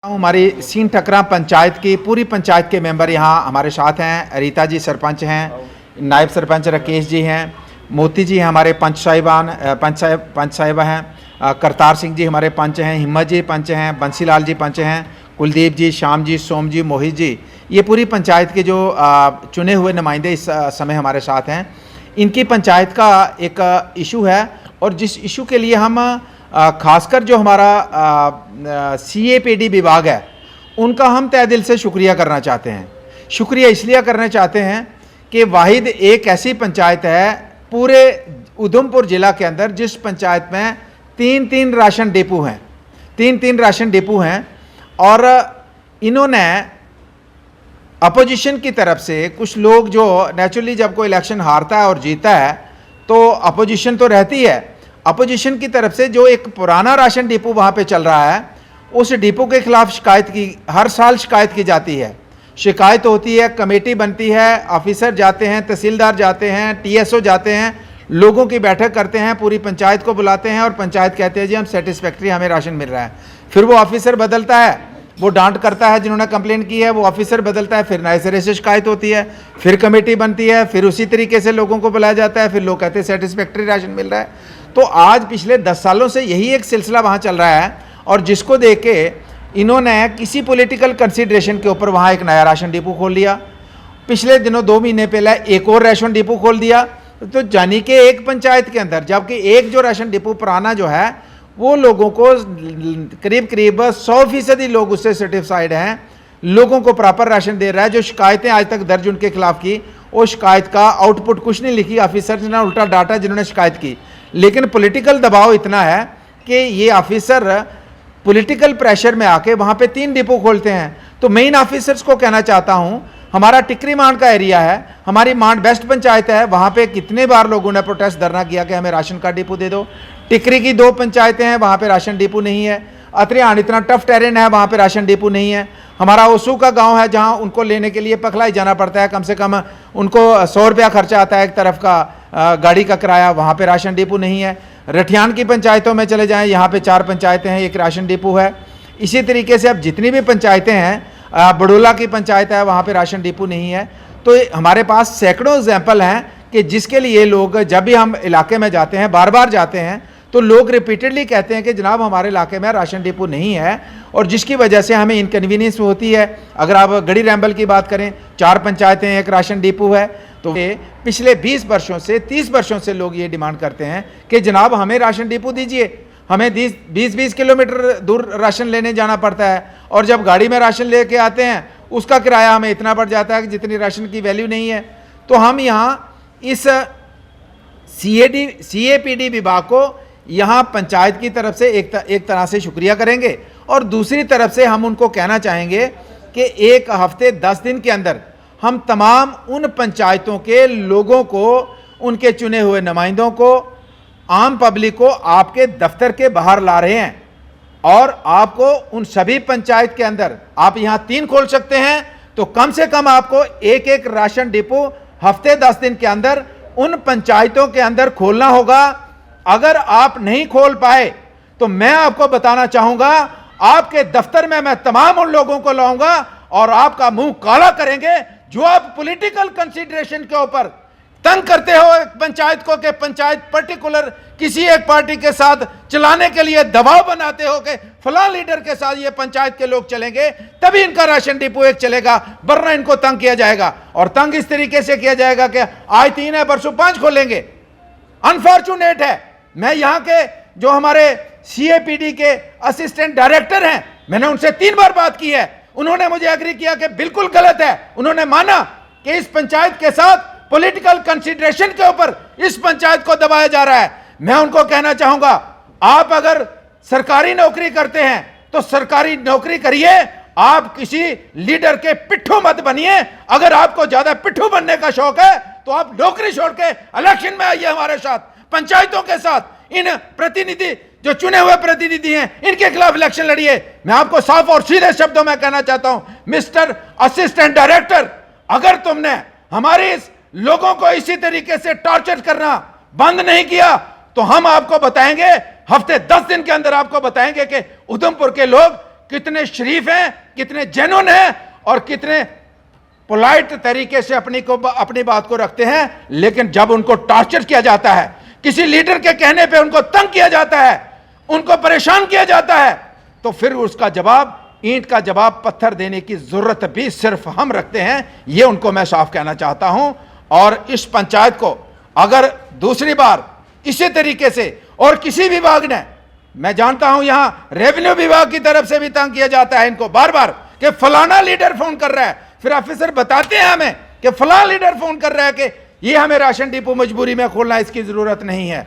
हमारी सीन टकरा पंचायत की पूरी पंचायत के मेंबर यहाँ हमारे साथ हैं। रीता जी सरपंच हैं, नायब सरपंच राकेश जी हैं, मोती जी हमारे पंच साहिबा हैं, करतार सिंह जी हमारे पंच हैं, हिम्मत जी पंच हैं, बंसीलाल जी पंच हैं, कुलदीप जी, श्याम जी, सोम जी, मोहित जी, ये पूरी पंचायत के जो चुने हुए नुमाइंदे इस समय हमारे साथ हैं। इनकी पंचायत का एक इशू है और जिस इशू के लिए हम खासकर जो हमारा CAPD विभाग है उनका हम तहे दिल से शुक्रिया करना चाहते हैं। शुक्रिया इसलिए करना चाहते हैं कि वाहिद एक ऐसी पंचायत है पूरे उधमपुर ज़िला के अंदर जिस पंचायत में तीन राशन डिपो हैं, तीन राशन डिपो हैं। और इन्होंने अपोजिशन की तरफ से कुछ लोग जो नेचुरली जब कोई इलेक्शन हारता है और जीता है तो अपोजिशन तो रहती है, अपोजिशन की तरफ से जो एक पुराना राशन डिपो वहाँ पे चल रहा है उस डिपो के खिलाफ शिकायत की हर साल शिकायत की जाती है। शिकायत होती है, कमेटी बनती है, ऑफिसर जाते हैं, तहसीलदार जाते हैं, TSO जाते हैं, लोगों की बैठक करते हैं, पूरी पंचायत को बुलाते हैं और पंचायत कहते हैं जी हम सेटिस्फैक्ट्री हमें राशन मिल रहा है। फिर वो ऑफिसर बदलता है, वो डांट करता है जिन्होंने कंप्लेंट की है, वो ऑफिसर बदलता है, फिर नए सिरे से शिकायत होती है, फिर कमेटी बनती है, फिर उसी तरीके से लोगों को बुलाया जाता है, फिर लोग कहते हैं सेटिस्फैक्ट्री राशन मिल रहा है। तो आज पिछले 10 सालों से यही एक सिलसिला वहाँ चल रहा है और जिसको देख के इन्होंने किसी पॉलिटिकल कंसिडरेशन के ऊपर वहाँ एक नया राशन डिपो खोल लिया। पिछले दिनों 2 महीने पहले एक और राशन डिपो खोल दिया। तो जानी कि एक पंचायत के अंदर जबकि एक जो राशन डिपो पुराना जो है वो लोगों को करीब 100% लोग उससे सर्टिफाइड हैं, लोगों को प्रॉपर राशन दे रहा है। जो शिकायतें आज तक दर्ज उनके खिलाफ की वो शिकायत का आउटपुट कुछ नहीं लिखी, ऑफिसर ने उल्टा डाटा जिन्होंने शिकायत की। लेकिन पॉलिटिकल दबाव इतना है कि ये ऑफिसर पॉलिटिकल प्रेशर में आके वहाँ पे 3 डिपो खोलते हैं। तो मेन ऑफिसर्स को कहना चाहता हूँ, हमारा टिकरी मांड का एरिया है, हमारी मांड बेस्ट पंचायत है, वहाँ पे कितने बार लोगों ने प्रोटेस्ट धरना किया कि हमें राशन का डिपो दे दो। टिकरी की 2 पंचायतें हैं, वहाँ पे राशन डिपो नहीं है। अत्रियाण इतना टफ टेरेन है, वहाँ पे राशन डिपो नहीं है। हमारा ओसू का गांव है जहाँ उनको लेने के लिए पखलाई जाना पड़ता है, कम से कम उनको 100 रुपया खर्चा आता है एक तरफ का गाड़ी का किराया, वहाँ पे राशन डिपो नहीं है। रठियान की पंचायतों में चले जाएं, यहाँ पे 4 पंचायतें हैं, एक राशन डिपो है। इसी तरीके से अब जितनी भी पंचायतें हैं, बडोला की पंचायत है, वहाँ पे राशन डिपो नहीं है। तो हमारे पास सैकड़ों एग्जाम्पल हैं कि जिसके लिए लोग जब भी हम इलाके में जाते हैं, बार बार जाते हैं, तो लोग रिपीटेडली कहते हैं कि जनाब हमारे इलाके में राशन डिपो नहीं है और जिसकी वजह से हमें इनकन्वीनियंस होती है। अगर आप गढ़ी रैम्बल की बात करें, 4 पंचायतें, एक राशन डिपो है। तो पिछले 20 वर्षों से 30 वर्षों से लोग ये डिमांड करते हैं कि जनाब हमें राशन डिपो दीजिए। हमें 20 किलोमीटर दूर राशन लेने जाना पड़ता है और जब गाड़ी में राशन लेके आते हैं उसका किराया हमें इतना बढ़ जाता है कि जितनी राशन की वैल्यू नहीं है। तो हम यहाँ इस CAPD विभाग को यहाँ पंचायत की तरफ से एक तरह से शुक्रिया करेंगे और दूसरी तरफ से हम उनको कहना चाहेंगे कि 1 हफ्ते 10 दिन के अंदर हम तमाम उन पंचायतों के लोगों को, उनके चुने हुए नुमाइंदों को, आम पब्लिक को आपके दफ्तर के बाहर ला रहे हैं और आपको उन सभी पंचायत के अंदर आप यहाँ 3 खोल सकते हैं तो कम से कम आपको एक राशन डिपो हफ्ते 10 दिन के अंदर उन पंचायतों के अंदर खोलना होगा। अगर आप नहीं खोल पाए तो मैं आपको बताना चाहूंगा आपके दफ्तर में मैं तमाम उन लोगों को लाऊंगा और आपका मुंह काला करेंगे जो आप पॉलिटिकल कंसीडरेशन के ऊपर तंग करते हो एक पंचायत को कि पंचायत पर्टिकुलर किसी एक पार्टी के साथ चलाने के लिए दबाव बनाते हो कि फलां लीडर के साथ ये पंचायत के लोग चलेंगे तभी इनका राशन डिपो एक चलेगा, वरना इनको तंग किया जाएगा। और तंग इस तरीके से किया जाएगा कि आज 3 है परसों 5 खोलेंगे। अनफॉर्चुनेट है, मैं यहाँ के जो हमारे CAPD के असिस्टेंट डायरेक्टर हैं, मैंने उनसे 3 बार बात की है, उन्होंने मुझे एग्री किया कि बिल्कुल गलत है। उन्होंने माना कि इस पंचायत के साथ पॉलिटिकल कंसीडरेशन के ऊपर इस पंचायत को दबाया जा रहा है। मैं उनको कहना चाहूंगा आप अगर सरकारी नौकरी करते हैं तो सरकारी नौकरी करिए, आप किसी लीडर के पिट्ठू मत बनिए। अगर आपको ज्यादा पिट्ठू बनने का शौक है तो आप नौकरी छोड़ के इलेक्शन में आइए हमारे साथ, पंचायतों के साथ। इन प्रतिनिधि जो चुने हुए प्रतिनिधि हैं इनके खिलाफ इलेक्शन लड़िए। मैं आपको साफ और सीधे शब्दों में कहना चाहता हूं, मिस्टर असिस्टेंट डायरेक्टर, अगर तुमने हमारे इस लोगों को इसी तरीके से टॉर्चर करना बंद नहीं किया तो हम आपको बताएंगे, हफ्ते 10 दिन के अंदर आपको बताएंगे कि उधमपुर के लोग कितने शरीफ हैं, कितने जेन्युइन हैं और कितने पोलाइट तरीके से अपनी बात को रखते हैं। लेकिन जब उनको टॉर्चर किया जाता है, किसी लीडर के कहने पे उनको तंग किया जाता है, उनको परेशान किया जाता है, तो फिर उसका जवाब, ईंट का जवाब पत्थर देने की जरूरत भी सिर्फ हम रखते हैं। यह उनको मैं साफ कहना चाहता हूं। और इस पंचायत को अगर दूसरी बार इसी तरीके से और किसी विभाग ने, मैं जानता हूं यहां रेवेन्यू विभाग की तरफ से भी तंग किया जाता है इनको बार बार कि फलाना लीडर फोन कर रहा है, फिर ऑफिसर बताते हैं हमें कि फलाना लीडर फोन कर रहा है कि ये हमें राशन डिपो मजबूरी में खोलना, इसकी जरूरत नहीं है।